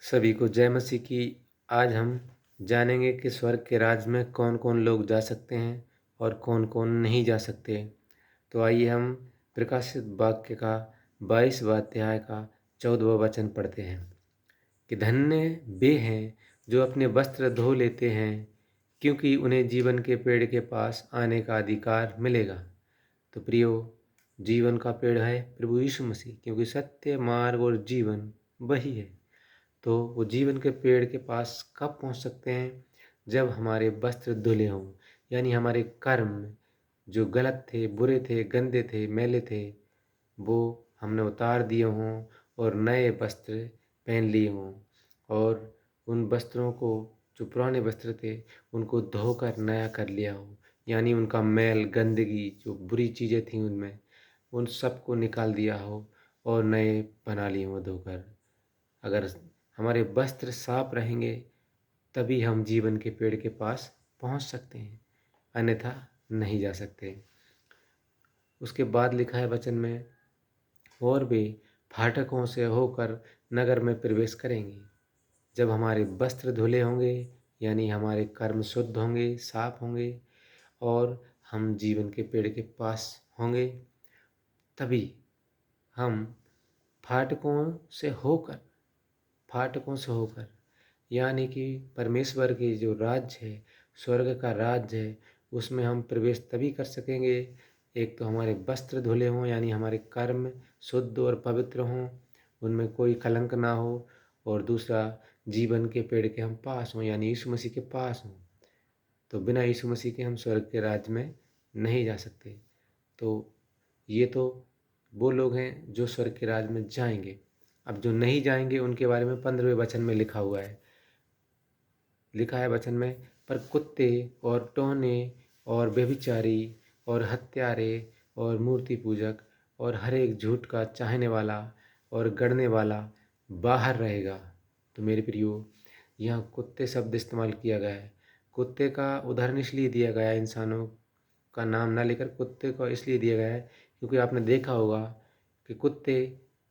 सभी को जय मसीह की। आज हम जानेंगे कि स्वर्ग के राज में कौन कौन लोग जा सकते हैं और कौन कौन नहीं जा सकते। तो आइए हम प्रकाशित वाक्य का 22वां अध्याय का 14वां वचन पढ़ते हैं कि धन्य वे हैं जो अपने वस्त्र धो लेते हैं, क्योंकि उन्हें जीवन के पेड़ के पास आने का अधिकार मिलेगा। तो प्रियो, जीवन का पेड़ है प्रभु यीशु मसीह, क्योंकि सत्य, मार्ग और जीवन वही है। तो वो जीवन के पेड़ के पास कब पहुंच सकते हैं? जब हमारे वस्त्र धुले हों, यानी हमारे कर्म जो गलत थे, बुरे थे, गंदे थे, मैले थे, वो हमने उतार दिए हों और नए वस्त्र पहन लिए हों। और उन वस्त्रों को, जो पुराने वस्त्र थे, उनको धोकर नया कर लिया हो, यानी उनका मैल, गंदगी, जो बुरी चीज़ें थीं उनमें, उन सब को निकाल दिया हो और नए बना लिए हों धोकर। अगर हमारे वस्त्र साफ रहेंगे तभी हम जीवन के पेड़ के पास पहुंच सकते हैं, अन्यथा नहीं जा सकते। उसके बाद लिखा है वचन में, और वे फाटकों से होकर नगर में प्रवेश करेंगे। जब हमारे वस्त्र धुले होंगे, यानी हमारे कर्म शुद्ध होंगे, साफ होंगे और हम जीवन के पेड़ के पास होंगे, तभी हम फाटकों से होकर यानी कि परमेश्वर की जो राज्य है, स्वर्ग का राज्य है, उसमें हम प्रवेश तभी कर सकेंगे। एक तो हमारे वस्त्र धुले हों, यानी हमारे कर्म शुद्ध और पवित्र हों, उनमें कोई कलंक ना हो, और दूसरा जीवन के पेड़ के हम पास हों, यानी यीशु मसीह के पास हों। तो बिना यीशु मसीह के हम स्वर्ग के राज्य में नहीं जा सकते। तो ये तो वो लोग हैं जो स्वर्ग के राज्य में जाएंगे। अब जो नहीं जाएंगे उनके बारे में 15वें वचन में लिखा हुआ है। लिखा है वचन में, पर कुत्ते और टोने और व्यभिचारी और हत्यारे और मूर्ति पूजक और हर एक झूठ का चाहने वाला और गढ़ने वाला बाहर रहेगा। तो मेरे प्रियो, यहाँ कुत्ते शब्द इस्तेमाल किया गया है। कुत्ते का उदाहरण इसलिए दिया गया है, इंसानों का नाम ना लेकर कुत्ते को इसलिए दिया गया है क्योंकि आपने देखा होगा कि कुत्ते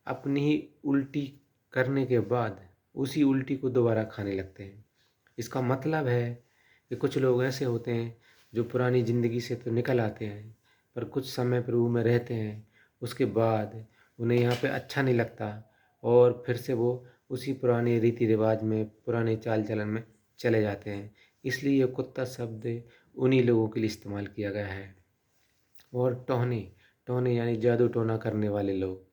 अपनी ही उल्टी करने के बाद उसी उल्टी को दोबारा खाने लगते हैं। इसका मतलब है कि कुछ लोग ऐसे होते हैं जो पुरानी ज़िंदगी से तो निकल आते हैं, पर कुछ समय प्रभु में रहते हैं, उसके बाद उन्हें यहाँ पे अच्छा नहीं लगता और फिर से वो उसी पुराने रीति रिवाज में, पुराने चाल चलन में चले जाते हैं। इसलिए ये कुत्ता शब्द उन्हीं लोगों के लिए इस्तेमाल किया गया है। और टोहने, टोहने यानी जादू टोना करने वाले लोग,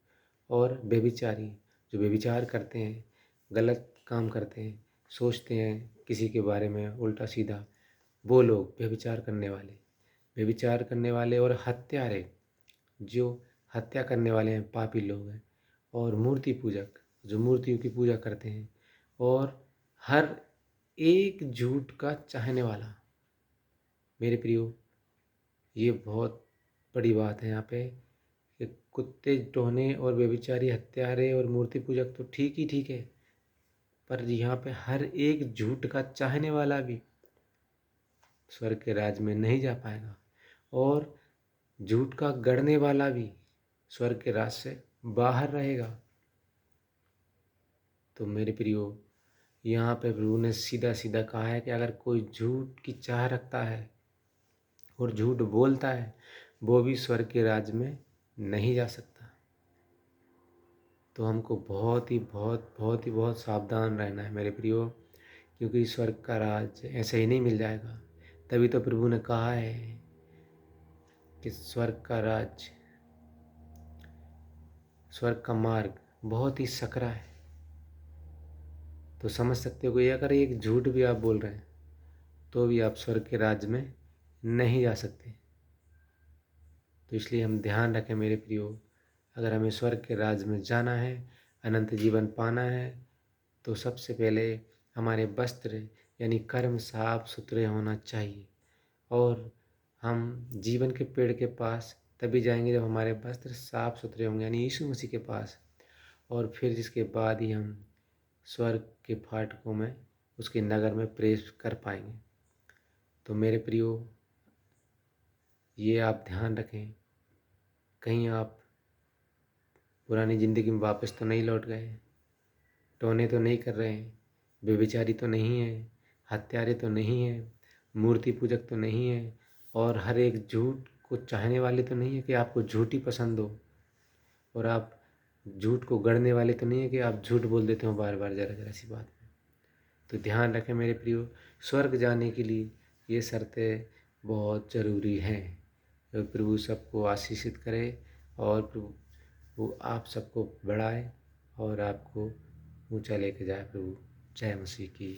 और व्यभिचारी, जो व्यभिचार करते हैं, गलत काम करते हैं, सोचते हैं किसी के बारे में उल्टा सीधा, वो लोग व्यभिचार करने वाले और हत्यारे, जो हत्या करने वाले हैं, पापी लोग हैं, और मूर्ति पूजक, जो मूर्तियों की पूजा करते हैं, और हर एक झूठ का चाहने वाला। मेरे प्रियो, ये बहुत बड़ी बात है यहाँ पे कि कुत्ते, टोहने और व्यभिचारी, हत्यारे और मूर्ति पूजक तो ठीक है, पर यहाँ पे हर एक झूठ का चाहने वाला भी स्वर्ग के राज में नहीं जा पाएगा, और झूठ का गढ़ने वाला भी स्वर्ग के राज से बाहर रहेगा। तो मेरे प्रियो, यहाँ पे प्रभु ने सीधा सीधा कहा है कि अगर कोई झूठ की चाह रखता है और झूठ बोलता है, वो भी स्वर्ग के राज में नहीं जा सकता। तो हमको बहुत सावधान रहना है मेरे प्रियो, क्योंकि स्वर्ग का राज ऐसे ही नहीं मिल जाएगा। तभी तो प्रभु ने कहा है कि स्वर्ग का राज, स्वर्ग का मार्ग बहुत ही सकरा है। तो समझ सकते हो कि अगर एक झूठ भी आप बोल रहे हैं तो भी आप स्वर्ग के राज में नहीं जा सकते। तो इसलिए हम ध्यान रखें मेरे प्रियो, अगर हमें स्वर्ग के राज में जाना है, अनंत जीवन पाना है, तो सबसे पहले हमारे वस्त्र यानी कर्म साफ सुथरे होना चाहिए। और हम जीवन के पेड़ के पास तभी जाएंगे जब हमारे वस्त्र साफ सुथरे होंगे, यानी यीशु मसीह के पास। और फिर जिसके बाद ही हम स्वर्ग के फाटकों में, उसके नगर में प्रवेश कर पाएंगे। तो मेरे प्रियो, ये आप ध्यान रखें, कहीं आप पुरानी ज़िंदगी में वापस तो नहीं लौट गए। टोने तो नहीं कर रहे हैं, व्यभिचारी तो नहीं हैं, हत्यारे तो नहीं हैं, मूर्ति पूजक तो नहीं हैं, और हर एक झूठ को चाहने वाले तो नहीं है कि आपको झूठ ही पसंद हो, और आप झूठ को गढ़ने वाले तो नहीं है कि आप झूठ बोल देते हो बार बार ज़रा ज़रा सी बात में। तो ध्यान रखें मेरे प्रियो, स्वर्ग जाने के लिए ये शर्तें बहुत ज़रूरी हैं। तो प्रभु सबको आशीषित करे, और प्रभु वो आप सबको बढ़ाए और आपको ऊंचा लेके जाए। प्रभु जय मसीह की।